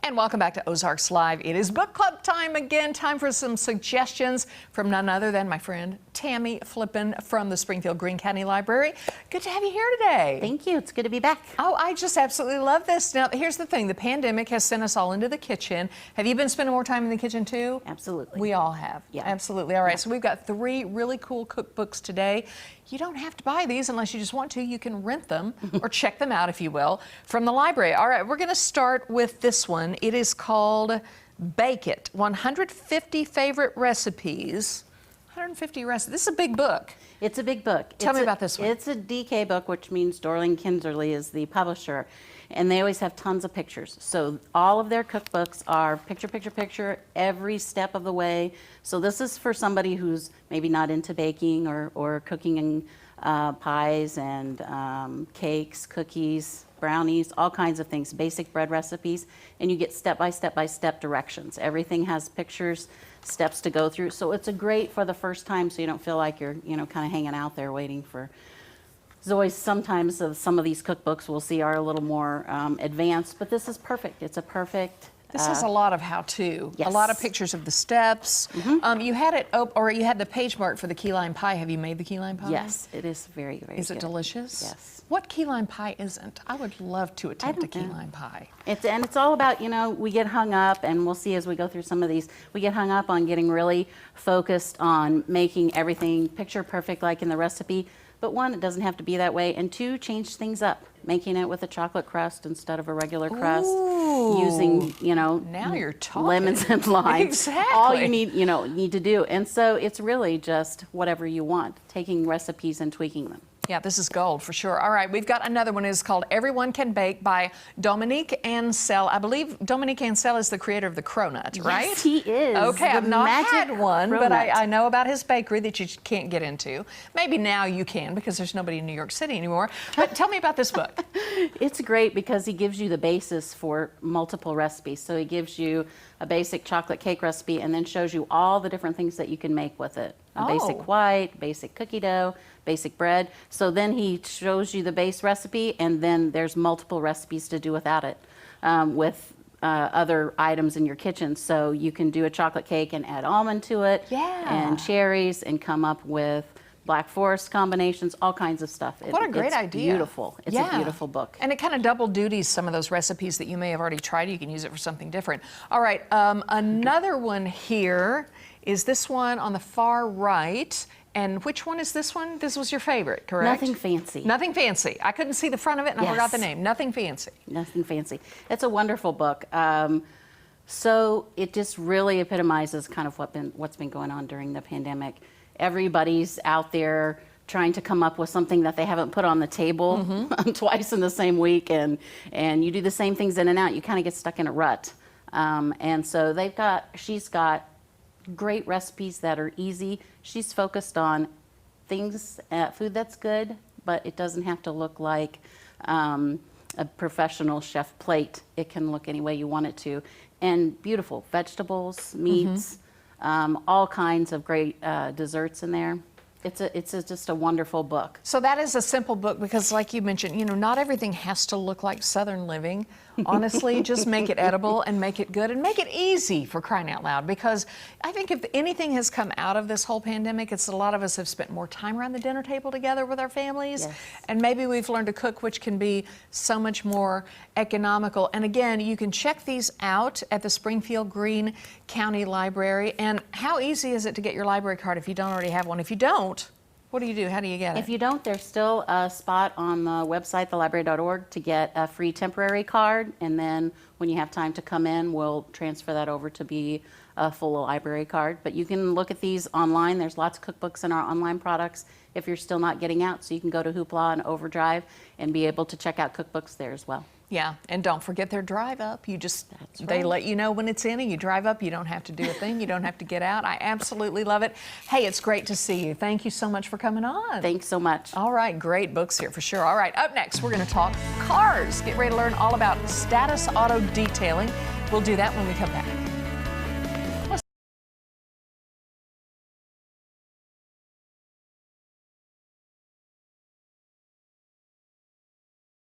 And welcome back to Ozarks Live. It is book club time again. Time for some suggestions from none other than my friend Tammy Flippin from the Springfield Greene County Library. Good to have you here today. Thank you. It's good to be back. Oh, I just absolutely love this. Now, here's the thing. The pandemic has sent us all into the kitchen. Have you been spending more time in the kitchen too? Absolutely. We all have. Yeah. Absolutely. All right. Yeah. So we've got 3 really cool cookbooks today. You don't have to buy these unless you just want to. You can rent them or check them out, if you will, from the library. All right. We're going to start with this one. It is called Bake It, 150 Favorite Recipes. 150 recipes. This is a big book. It's a big book. Tell me about this one. It's a DK book, which means Dorling Kinserly is the publisher, and they always have tons of pictures. So all of their cookbooks are picture, picture, picture, every step of the way. So this is for somebody who's maybe not into baking or cooking pies and cakes, cookies, brownies, all kinds of things, basic bread recipes, and you get step-by-step directions. Everything has pictures, steps to go through. So it's a great for the first time, so you don't feel like you're, kind of hanging out there waiting for. There's always sometimes some of these cookbooks we'll see are a little more advanced, but this is perfect. It's a perfect. This has a lot of how-to, yes. A lot of pictures of the steps. Mm-hmm. You had it, or you had the page mark for the key lime pie. Have you made the key lime pie? Yes, it is very, very Is good. it delicious? Yes. What key lime pie isn't? I would love to attempt a key lime pie. It's all about, we get hung up, and we'll see as we go through some of these, we get hung up on getting really focused on making everything picture perfect like in the recipe. But 1, it doesn't have to be that way, and 2, change things up, making it with a chocolate crust instead of a regular crust, using, now you're talking. Lemons and limes. Exactly. All you need to do. And so it's really just whatever you want, taking recipes and tweaking them. Yeah, this is gold for sure. All right, we've got another one. It's called Everyone Can Bake by Dominique Ansel. I believe Dominique Ansel is the creator of the Cronut, right? Yes, he is. Okay, I've not had one, but Cronut. I know about his bakery that you can't get into. Maybe now you can because there's nobody in New York City anymore. But tell me about this book. It's great because he gives you the basis for multiple recipes. So he gives you a basic chocolate cake recipe and then shows you all the different things that you can make with it. A basic white, basic cookie dough, basic bread. So then he shows you the base recipe, and then there's multiple recipes to do without it with other items in your kitchen. So you can do a chocolate cake and add almond to it, and cherries, and come up with Black Forest combinations, all kinds of stuff. What a great idea. Beautiful. It's a beautiful book. And it kind of double duties some of those recipes that you may have already tried. You can use it for something different. All right, another one here is this one on the far right. And which one is this one? This was your favorite, correct? Nothing Fancy. Nothing Fancy. I couldn't see the front of it and I forgot the name. Nothing Fancy. Nothing Fancy. It's a wonderful book. So it just really epitomizes kind of what's been going on during the pandemic. Everybody's out there trying to come up with something that they haven't put on the table twice in the same week, and you do the same things in and out. You kind of get stuck in a rut. And so she's got great recipes that are easy. She's focused on things, food that's good, but it doesn't have to look like a professional chef plate. It can look any way you want it to. And beautiful vegetables, meats, all kinds of great desserts in there. It's just a wonderful book. So that is a simple book because, like you mentioned, not everything has to look like Southern living. Honestly, just make it edible and make it good and make it easy, for crying out loud. Because I think if anything has come out of this whole pandemic, it's a lot of us have spent more time around the dinner table together with our families. Yes. And maybe we've learned to cook, which can be so much more economical. And again, you can check these out at the Springfield Greene County Library. And how easy is it to get your library card if you don't already have one? If you don't, what do you do? How do you get it? If you don't, there's still a spot on the website, thelibrary.org, to get a free temporary card. And then when you have time to come in, we'll transfer that over to be a full library card. But you can look at these online. There's lots of cookbooks in our online products if you're still not getting out. So you can go to Hoopla and Overdrive and be able to check out cookbooks there as well. Yeah, and don't forget their drive up. They let you know when it's in and you drive up. You don't have to do a thing. You don't have to get out. I absolutely love it. Hey, it's great to see you. Thank you so much for coming on. Thanks so much. All right, great books here for sure. All right, up next, we're going to talk cars. Get ready to learn all about status auto detailing. We'll do that when we come back.